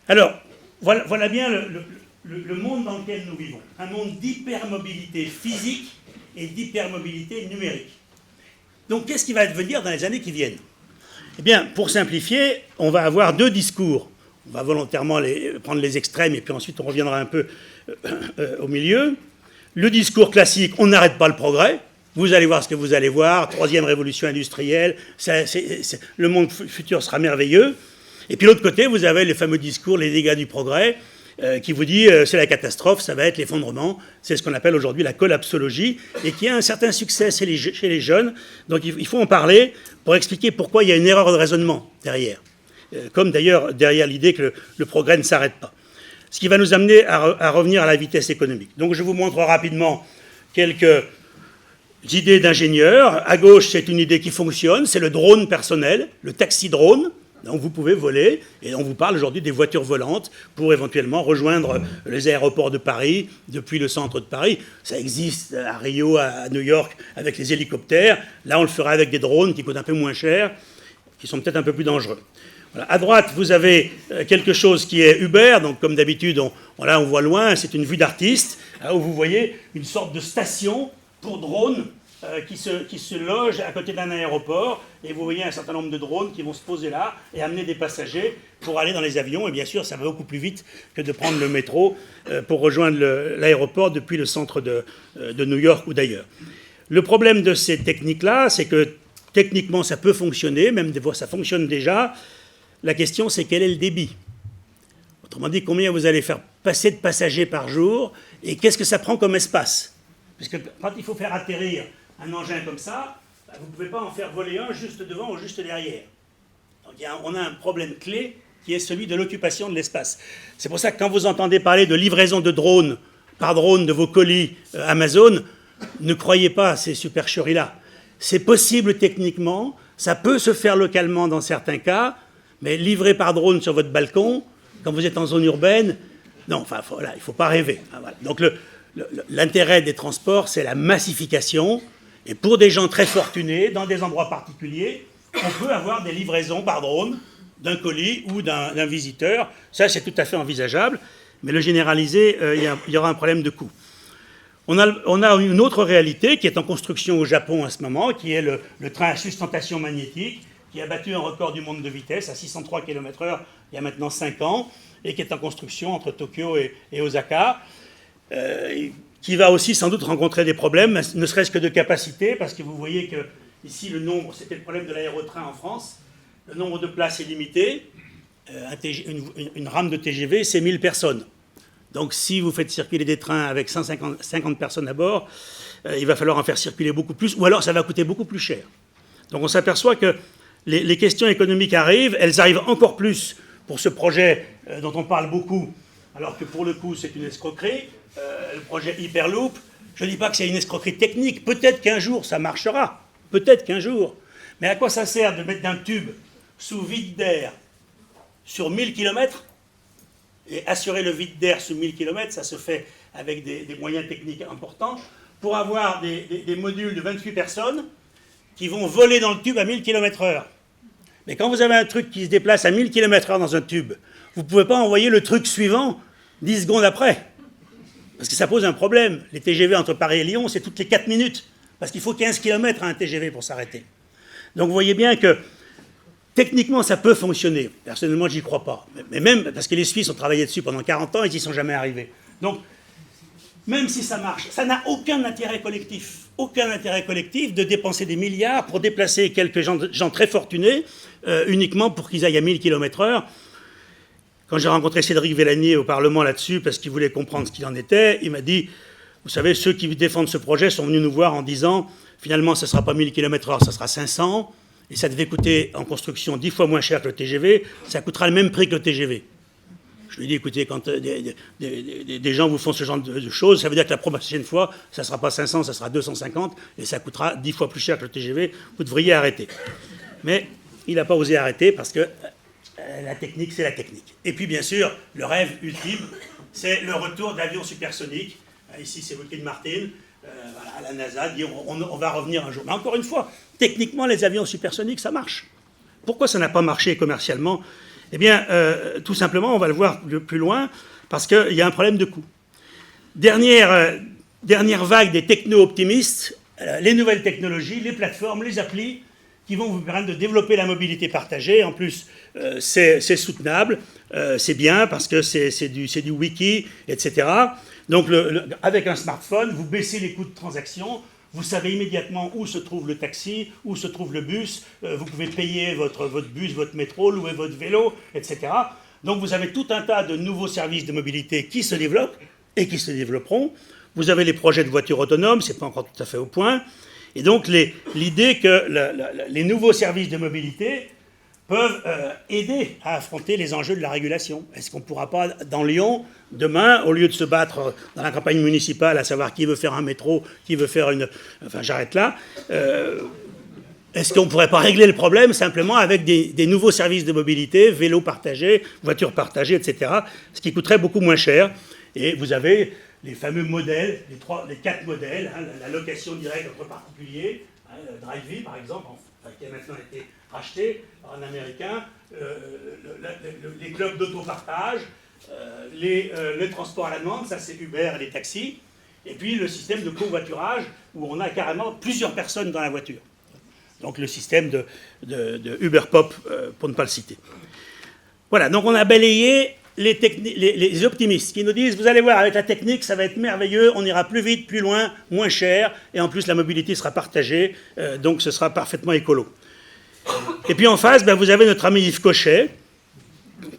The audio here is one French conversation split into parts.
Alors, voilà bien le monde dans lequel nous vivons. Un monde d'hypermobilité physique et d'hypermobilité numérique. Donc, qu'est-ce qui va advenir dans les années qui viennent? Eh bien, pour simplifier, on va avoir deux discours. On va volontairement prendre les extrêmes et puis ensuite on reviendra un peu au milieu. Le discours classique, on n'arrête pas le progrès. Vous allez voir ce que vous allez voir. Troisième révolution industrielle. Le monde futur sera merveilleux. Et puis de l'autre côté, vous avez le fameux discours, les dégâts du progrès, qui vous dit c'est la catastrophe, ça va être l'effondrement. C'est ce qu'on appelle aujourd'hui la collapsologie et qui a un certain succès chez les jeunes. Donc il faut en parler pour expliquer pourquoi il y a une erreur de raisonnement derrière. Comme d'ailleurs derrière l'idée que le progrès ne s'arrête pas. Ce qui va nous amener à revenir à la vitesse économique. Donc je vous montre rapidement quelques idées d'ingénieurs. À gauche, c'est une idée qui fonctionne, c'est le drone personnel, le taxi-drone. Donc vous pouvez voler, et on vous parle aujourd'hui des voitures volantes pour éventuellement rejoindre les aéroports de Paris depuis le centre de Paris. Ça existe à Rio, à New York, avec les hélicoptères. Là, on le fera avec des drones qui coûtent un peu moins cher, qui sont peut-être un peu plus dangereux. Voilà. À droite, vous avez quelque chose qui est Uber. Donc comme d'habitude, on voit loin, c'est une vue d'artiste, où vous voyez une sorte de station pour drones qui se loge à côté d'un aéroport, et vous voyez un certain nombre de drones qui vont se poser là et amener des passagers pour aller dans les avions, et bien sûr ça va beaucoup plus vite que de prendre le métro pour rejoindre l'aéroport depuis le centre de New York ou d'ailleurs. Le problème de ces techniques-là, c'est que techniquement ça peut fonctionner, même des fois ça fonctionne déjà. La question c'est quel est le débit? Autrement dit, combien vous allez faire passer de passagers par jour, et qu'est-ce que ça prend comme espace? Parce que quand il faut faire atterrir un engin comme ça, vous ne pouvez pas en faire voler un juste devant ou juste derrière. Donc on a un problème clé qui est celui de l'occupation de l'espace. C'est pour ça que quand vous entendez parler de livraison de drones, par drone de vos colis Amazon, ne croyez pas à ces supercheries-là. C'est possible techniquement, ça peut se faire localement dans certains cas, mais livrer par drone sur votre balcon, quand vous êtes en zone urbaine, non, enfin voilà, il ne faut pas rêver. Voilà. Donc l'intérêt des transports, c'est la massification. Et pour des gens très fortunés, dans des endroits particuliers, on peut avoir des livraisons par drone d'un colis ou d'un visiteur. Ça, c'est tout à fait envisageable. Mais le généraliser, il y aura un problème de coût. On a une autre réalité qui est en construction au Japon en ce moment, qui est le train à sustentation magnétique, qui a battu un record du monde de vitesse à 603 km/h il y a maintenant 5 ans, et qui est en construction entre Tokyo et Osaka. Qui va aussi sans doute rencontrer des problèmes, ne serait-ce que de capacité, parce que vous voyez que ici le nombre, c'était le problème de l'aérotrain en France, le nombre de places est limité, une rame de TGV, c'est 1000 personnes. Donc si vous faites circuler des trains avec 150 personnes à bord, il va falloir en faire circuler beaucoup plus, ou alors ça va coûter beaucoup plus cher. Donc on s'aperçoit que les questions économiques arrivent, elles arrivent encore plus pour ce projet dont on parle beaucoup, alors que pour le coup c'est une escroquerie. Le projet Hyperloop, je ne dis pas que c'est une escroquerie technique, peut-être qu'un jour ça marchera, peut-être qu'un jour. Mais à quoi ça sert de mettre d'un tube sous vide d'air sur 1000 km? Et assurer le vide d'air sous 1000 km, ça se fait avec des moyens techniques importants, pour avoir des modules de 28 personnes qui vont voler dans le tube à 1000 km/h. Mais quand vous avez un truc qui se déplace à 1000 km/h dans un tube, vous ne pouvez pas envoyer le truc suivant 10 secondes après. Parce que ça pose un problème. Les TGV entre Paris et Lyon, c'est toutes les 4 minutes. Parce qu'il faut 15 km à un TGV pour s'arrêter. Donc vous voyez bien que techniquement, ça peut fonctionner. Personnellement, je n'y crois pas. Mais même parce que les Suisses ont travaillé dessus pendant 40 ans et ils n'y sont jamais arrivés. Donc, même si ça marche, ça n'a aucun intérêt collectif. Aucun intérêt collectif de dépenser des milliards pour déplacer quelques gens très fortunés uniquement pour qu'ils aillent à 1000 km/h. Quand j'ai rencontré Cédric Villani au Parlement là-dessus, parce qu'il voulait comprendre ce qu'il en était, il m'a dit, vous savez, ceux qui défendent ce projet sont venus nous voir en disant, finalement, ce ne sera pas 1000 km/h, ça sera 500, et ça devait coûter en construction 10 fois moins cher que le TGV, ça coûtera le même prix que le TGV. Je lui ai dit, écoutez, quand des gens vous font ce genre de choses, ça veut dire que la prochaine fois, ça ne sera pas 500, ça sera 250, et ça coûtera 10 fois plus cher que le TGV, vous devriez arrêter. Mais il n'a pas osé arrêter parce que la technique, c'est la technique. Et puis, bien sûr, le rêve ultime, c'est le retour d'avions supersoniques. Ici, c'est Lockheed Martin. Voilà, la NASA dit on va revenir un jour. Mais encore une fois, techniquement, les avions supersoniques, ça marche. Pourquoi ça n'a pas marché commercialement? Eh bien, tout simplement, on va le voir plus loin, parce qu'il y a un problème de coût. Dernière vague des techno-optimistes, les nouvelles technologies, les plateformes, les applis, qui vont vous permettre de développer la mobilité partagée. En plus, c'est soutenable, c'est bien, parce que c'est du wiki, etc. Donc, avec un smartphone, vous baissez les coûts de transaction, vous savez immédiatement où se trouve le taxi, où se trouve le bus, vous pouvez payer votre bus, votre métro, louer votre vélo, etc. Donc vous avez tout un tas de nouveaux services de mobilité qui se développent et qui se développeront. Vous avez les projets de voitures autonomes, ce n'est pas encore tout à fait au point. Et donc l'idée que les nouveaux services de mobilité peuvent aider à affronter les enjeux de la régulation. Est-ce qu'on ne pourra pas, dans Lyon, demain, au lieu de se battre dans la campagne municipale, à savoir qui veut faire un métro, qui veut faire une... Enfin, j'arrête là. Est-ce qu'on ne pourrait pas régler le problème simplement avec des nouveaux services de mobilité, vélos partagés, voitures partagées, etc., ce qui coûterait beaucoup moins cher. Et vous avez les fameux modèles, les 4 modèles, hein, la location directe entre particuliers, hein, Drive-V par exemple, qui a maintenant été racheté par un Américain, les clubs d'autopartage, le transport à la demande, ça c'est Uber et les taxis, et puis le système de covoiturage où on a carrément plusieurs personnes dans la voiture. Donc le système de Uber Pop, pour ne pas le citer. Voilà, donc on a balayé les optimistes qui nous disent, vous allez voir, avec la technique, ça va être merveilleux, on ira plus vite, plus loin, moins cher, et en plus la mobilité sera partagée, donc ce sera parfaitement écolo. Et puis en face, vous avez notre ami Yves Cochet,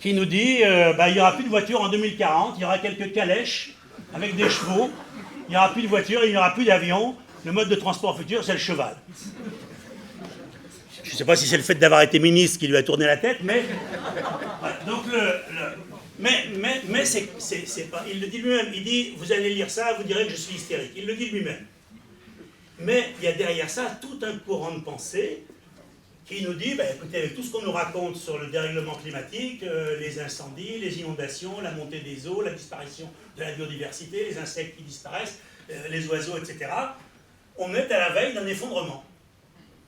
qui nous dit, il n'y aura plus de voitures en 2040, il y aura quelques calèches avec des chevaux, il n'y aura plus de voitures, il n'y aura plus d'avions, le mode de transport futur, c'est le cheval. Je ne sais pas si c'est le fait d'avoir été ministre qui lui a tourné la tête, mais... Voilà, donc mais c'est pas... Il le dit lui-même, il dit, vous allez lire ça, vous direz que je suis hystérique. Il le dit lui-même. Mais il y a derrière ça tout un courant de pensée qui nous dit, écoutez, avec tout ce qu'on nous raconte sur le dérèglement climatique, les incendies, les inondations, la montée des eaux, la disparition de la biodiversité, les insectes qui disparaissent, les oiseaux, etc., on est à la veille d'un effondrement.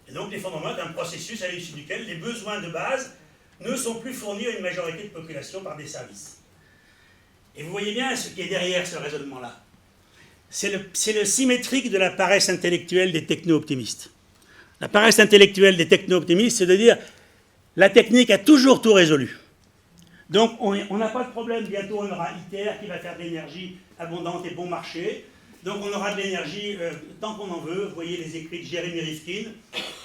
Et donc l'effondrement est un processus à l'issue duquel les besoins de base ne sont plus fournis à une majorité de population par des services. Et vous voyez bien ce qui est derrière ce raisonnement-là. C'est le symétrique de la paresse intellectuelle des techno-optimistes. La paresse intellectuelle des techno-optimistes, c'est de dire la technique a toujours tout résolu. Donc on n'a pas de problème, bientôt on aura ITER qui va faire de l'énergie abondante et bon marché. Donc on aura de l'énergie tant qu'on en veut. Vous voyez les écrits de Jeremy Rifkin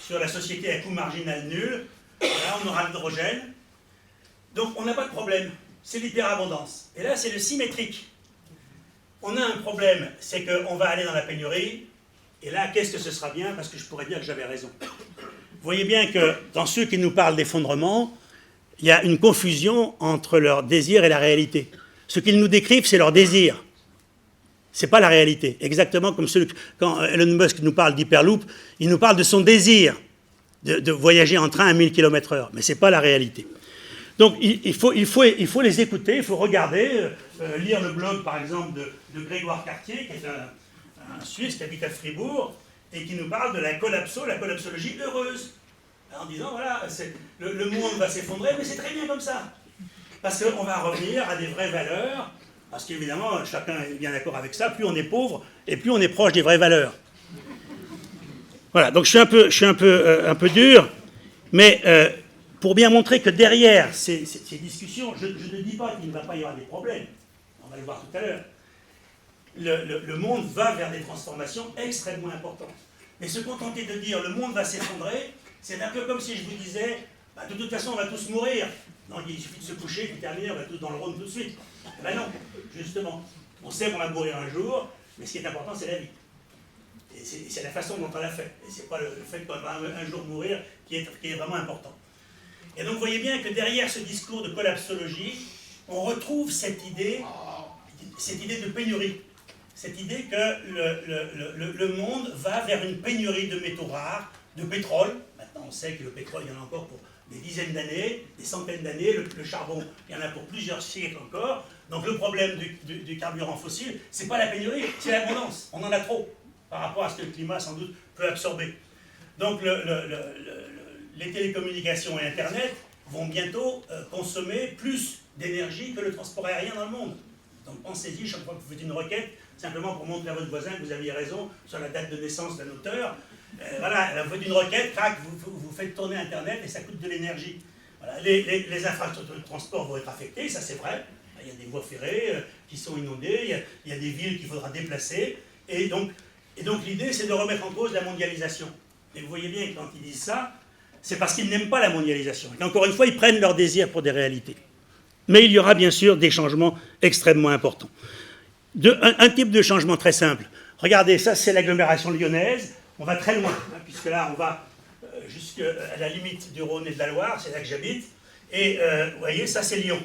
sur la société à coût marginal nul. Là, on aura l'hydrogène. Donc, on n'a pas de problème. C'est l'hyperabondance. Et là, c'est le symétrique. On a un problème, c'est qu'on va aller dans la pénurie. Et là, qu'est-ce que ce sera bien? Parce que je pourrais dire que j'avais raison. Vous voyez bien que dans ceux qui nous parlent d'effondrement, il y a une confusion entre leur désir et la réalité. Ce qu'ils nous décrivent, c'est leur désir. Ce n'est pas la réalité. Exactement comme quand Elon Musk nous parle d'Hyperloop, il nous parle de son désir de voyager en train à 1000 km/h. Mais ce n'est pas la réalité. Donc il faut les écouter, il faut regarder, lire le blog par exemple de Grégoire Cartier, qui est un Suisse qui habite à Fribourg, et qui nous parle de la collapsologie heureuse. En disant, voilà, le monde va s'effondrer, mais c'est très bien comme ça. Parce qu'on va revenir à des vraies valeurs, parce qu'évidemment, chacun est bien d'accord avec ça, plus on est pauvre, et plus on est proche des vraies valeurs. Voilà, donc je suis un peu dur, mais pour bien montrer que derrière ces discussions, je ne dis pas qu'il ne va pas y avoir des problèmes, on va le voir tout à l'heure. Le monde va vers des transformations extrêmement importantes. Mais se contenter de dire le monde va s'effondrer, c'est un peu comme si je vous disais, de toute façon on va tous mourir. Non, il suffit de se coucher, puis terminer, on va tous dans le Rhône tout de suite. Ben non, justement. On sait qu'on va mourir un jour, mais ce qui est important, c'est la vie. Et c'est la façon dont on l'a fait. Et c'est pas le fait qu'on va un jour mourir qui est vraiment important. Et donc vous voyez bien que derrière ce discours de collapsologie, on retrouve cette idée de pénurie. Cette idée que le monde va vers une pénurie de métaux rares, de pétrole. Maintenant, on sait que le pétrole, il y en a encore pour des dizaines d'années, des centaines d'années. Le charbon, il y en a pour plusieurs siècles encore. Donc le problème du carburant fossile, c'est pas la pénurie, c'est l'abondance. On en a trop par rapport à ce que le climat, sans doute, peut absorber. Donc les télécommunications et Internet vont bientôt consommer plus d'énergie que le transport aérien dans le monde. Donc pensez-y, chaque fois que vous faites une requête, simplement pour montrer à votre voisin que vous aviez raison sur la date de naissance d'un auteur. Voilà, vous faites une requête, crac, vous faites tourner Internet et ça coûte de l'énergie. Voilà, les infrastructures de transport vont être affectées, ça c'est vrai. Il y a des voies ferrées qui sont inondées, il y a des villes qu'il faudra déplacer. Et donc l'idée, c'est de remettre en cause la mondialisation. Et vous voyez bien que quand ils disent ça, c'est parce qu'ils n'aiment pas la mondialisation. Et encore une fois, ils prennent leur désir pour des réalités. Mais il y aura bien sûr des changements extrêmement importants. Un type de changement très simple. Regardez, ça c'est l'agglomération lyonnaise. On va très loin, puisque là on va jusqu'à la limite du Rhône et de la Loire, c'est là que j'habite. Et vous voyez, ça c'est Lyon.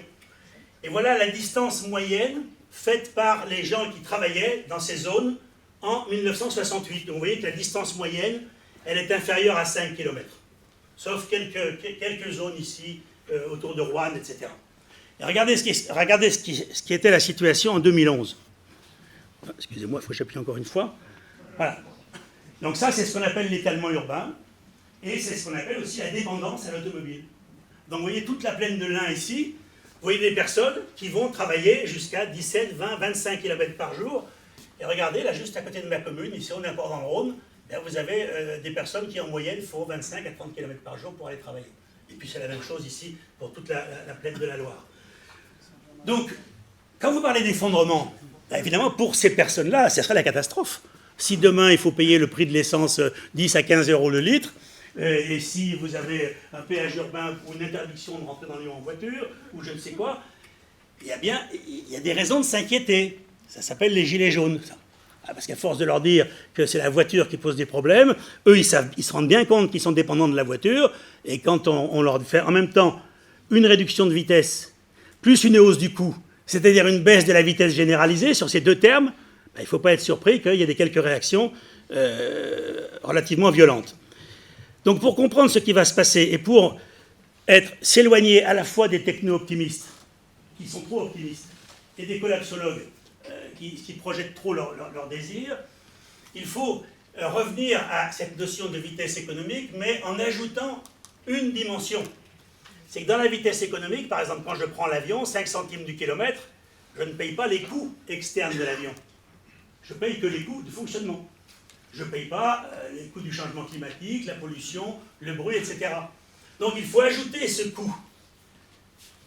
Et voilà la distance moyenne faite par les gens qui travaillaient dans ces zones en 1968. Donc vous voyez que la distance moyenne, elle est inférieure à 5 km. Sauf quelques zones ici, autour de Roanne, etc. Et regardez ce qui était la situation en 2011. Excusez-moi, il faut que j'appuie encore une fois. Voilà. Donc ça, c'est ce qu'on appelle l'étalement urbain. Et c'est ce qu'on appelle aussi la dépendance à l'automobile. Donc vous voyez toute la plaine de l'Ain ici. Vous voyez des personnes qui vont travailler jusqu'à 17, 20, 25 km par jour. Et regardez, là, juste à côté de ma commune, ici, on est encore dans le Rhône, là, vous avez des personnes qui, en moyenne, font 25 à 30 km par jour pour aller travailler. Et puis c'est la même chose ici pour toute la plaine de la Loire. Donc, quand vous parlez d'effondrement, bah, évidemment, pour ces personnes-là, ce serait la catastrophe. Si demain, il faut payer le prix de l'essence 10 à 15 euros le litre, et si vous avez un péage urbain ou une interdiction de rentrer dans Lyon en voiture, ou je ne sais quoi, il y a des raisons de s'inquiéter. Ça s'appelle les gilets jaunes, ça. Parce qu'à force de leur dire que c'est la voiture qui pose des problèmes, eux, ils se rendent bien compte qu'ils sont dépendants de la voiture, et quand on leur fait en même temps une réduction de vitesse, plus une hausse du coût, c'est-à-dire une baisse de la vitesse généralisée sur ces deux termes, ben, il ne faut pas être surpris qu'il y ait quelques réactions relativement violentes. Donc pour comprendre ce qui va se passer et pour s'éloigner à la fois des techno-optimistes, qui sont trop optimistes, et des collapsologues qui projettent trop leurs désirs, il faut revenir à cette notion de vitesse économique, mais en ajoutant une dimension. C'est que dans la vitesse économique, par exemple, quand je prends l'avion, 5 centimes du kilomètre, je ne paye pas les coûts externes de l'avion. Je paye que les coûts de fonctionnement. Je ne paye pas les coûts du changement climatique, la pollution, le bruit, etc. Donc il faut ajouter ce coût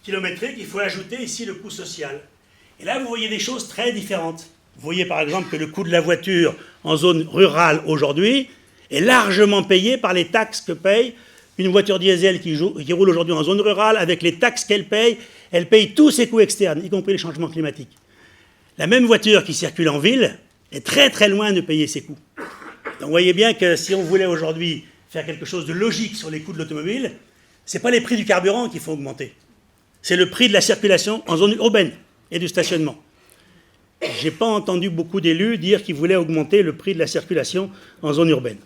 kilométrique, il faut ajouter ici le coût social. Et là, vous voyez des choses très différentes. Vous voyez par exemple que le coût de la voiture en zone rurale aujourd'hui est largement payé par les taxes que paye une voiture diesel qui roule aujourd'hui en zone rurale. Avec les taxes qu'elle paye tous ses coûts externes, y compris les changements climatiques. La même voiture qui circule en ville est très très loin de payer ses coûts. Donc vous voyez bien que si on voulait aujourd'hui faire quelque chose de logique sur les coûts de l'automobile, ce n'est pas les prix du carburant qu'il faut augmenter. C'est le prix de la circulation en zone urbaine et du stationnement. Je n'ai pas entendu beaucoup d'élus dire qu'ils voulaient augmenter le prix de la circulation en zone urbaine.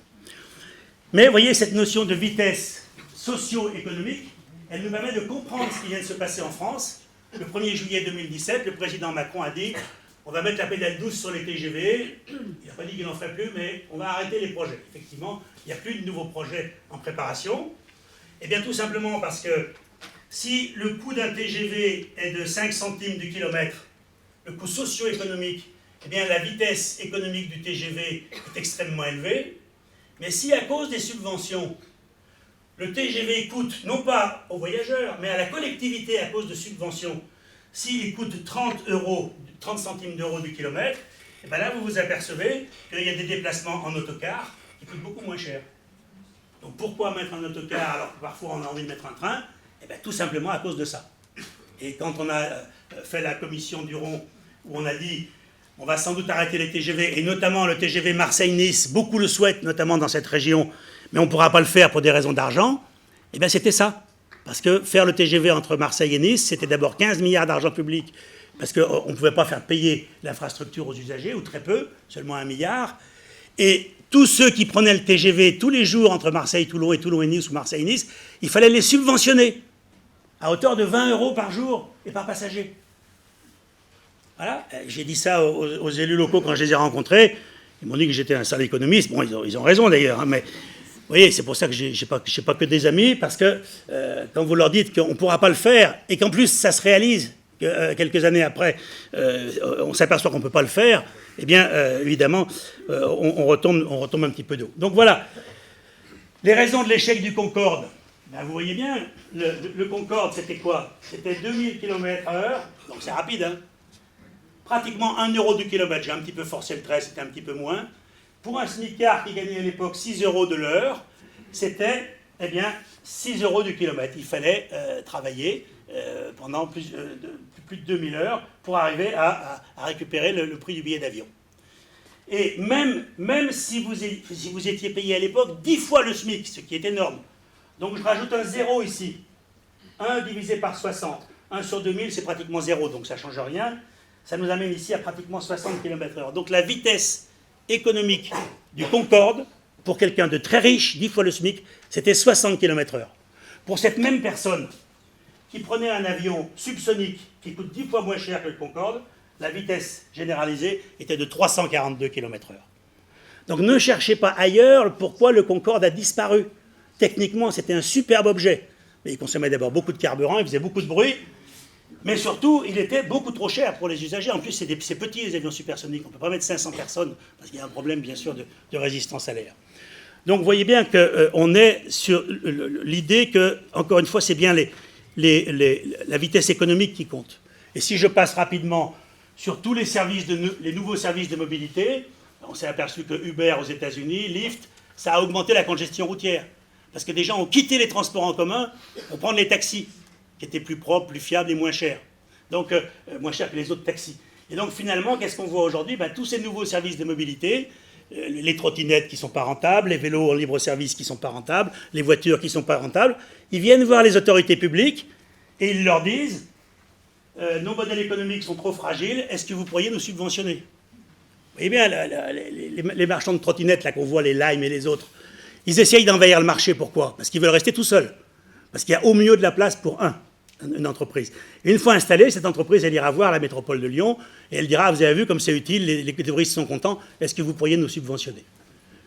Mais vous voyez, cette notion de vitesse socio-économique, elle nous permet de comprendre ce qui vient de se passer en France. Le 1er juillet 2017, le président Macron a dit « on va mettre la pédale douce sur les TGV ». Il n'a pas dit qu'il n'en ferait plus, mais on va arrêter les projets. Effectivement, il n'y a plus de nouveaux projets en préparation. Eh bien, tout simplement parce que si le coût d'un TGV est de 5 centimes du kilomètre, le coût socio-économique, eh bien, la vitesse économique du TGV est extrêmement élevée. Mais si, à cause des subventions, le TGV coûte, non pas aux voyageurs, mais à la collectivité à cause de subventions, s'il coûte 30 centimes d'euros du kilomètre, et bien là, vous vous apercevez qu'il y a des déplacements en autocar qui coûtent beaucoup moins cher. Donc pourquoi mettre un autocar alors que parfois on a envie de mettre un train? Eh bien tout simplement à cause de ça. Et quand on a fait la commission du Rhône, où on a dit on va sans doute arrêter les TGV, et notamment le TGV Marseille-Nice, beaucoup le souhaitent, notamment dans cette région, mais on ne pourra pas le faire pour des raisons d'argent, eh bien c'était ça. Parce que faire le TGV entre Marseille et Nice, c'était d'abord 15 milliards d'argent public, parce qu'on ne pouvait pas faire payer l'infrastructure aux usagers, ou très peu, seulement 1 milliard. Et tous ceux qui prenaient le TGV tous les jours entre Marseille-Toulon et Toulon-et-Nice ou Marseille-Nice, il fallait les subventionner à hauteur de 20 € par jour et par passager. Voilà, j'ai dit ça aux élus locaux quand je les ai rencontrés. Ils m'ont dit que j'étais un sale économiste. Bon, ils ont raison d'ailleurs, hein, mais voyez, c'est pour ça que je n'ai pas que des amis, parce que quand vous leur dites qu'on ne pourra pas le faire, et qu'en plus ça se réalise, que quelques années après, on s'aperçoit qu'on ne peut pas le faire, eh bien, évidemment, on retombe un petit peu d'eau. Donc voilà, les raisons de l'échec du Concorde. Ben, vous voyez bien, le Concorde, c'était quoi? C'était 2000 km/h, donc c'est rapide, hein. Pratiquement 1 euro du kilomètre. J'ai un petit peu forcé le trait, c'était un petit peu moins. Pour un smicard qui gagnait à l'époque 6 euros de l'heure, c'était eh bien, 6 euros du kilomètre. Il fallait travailler pendant plus de 2000 heures pour arriver à récupérer le prix du billet d'avion. Et même si vous étiez payé à l'époque 10 fois le SMIC, ce qui est énorme, donc je rajoute un 0 ici, 1 divisé par 60, 1 sur 2000 c'est pratiquement 0, donc ça ne change rien, ça nous amène ici à pratiquement 60 km/h. Donc la vitesse économique du Concorde, pour quelqu'un de très riche, 10 fois le SMIC, c'était 60 km/h. Pour cette même personne qui prenait un avion subsonique qui coûte 10 fois moins cher que le Concorde, la vitesse généralisée était de 342 km/h. Donc ne cherchez pas ailleurs pourquoi le Concorde a disparu. Techniquement, c'était un superbe objet. Mais il consommait d'abord beaucoup de carburant, il faisait beaucoup de bruit, mais surtout, il était beaucoup trop cher pour les usagers. En plus, c'est petits, les avions supersoniques. On ne peut pas mettre 500 personnes, parce qu'il y a un problème, bien sûr, de résistance à l'air. Donc, vous voyez bien qu'on est sur l'idée que, encore une fois, c'est bien la vitesse économique qui compte. Et si je passe rapidement sur tous les services, les nouveaux services de mobilité, on s'est aperçu que Uber aux États-Unis, Lyft, ça a augmenté la congestion routière. Parce que des gens ont quitté les transports en commun pour prendre les taxis, qui étaient plus propres, plus fiables et moins chers. Donc, moins chers que les autres taxis. Et donc, finalement, qu'est-ce qu'on voit aujourd'hui? Tous ces nouveaux services de mobilité, les trottinettes qui ne sont pas rentables, les vélos en libre-service qui ne sont pas rentables, les voitures qui ne sont pas rentables, ils viennent voir les autorités publiques et ils leur disent nos modèles économiques sont trop fragiles, est-ce que vous pourriez nous subventionner? Vous voyez bien, les marchands de trottinettes là qu'on voit, les Lime et les autres, ils essayent d'envahir le marché. Pourquoi? Parce qu'ils veulent rester tout seuls. Parce qu'il y a au mieux de la place pour une entreprise. Et une fois installée, cette entreprise, elle ira voir la métropole de Lyon et elle dira, vous avez vu comme c'est utile, les touristes sont contents, est-ce que vous pourriez nous subventionner?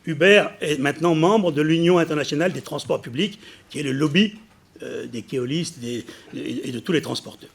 Uber est maintenant membre de l'Union internationale des transports publics, qui est le lobby des kéolistes et de tous les transporteurs.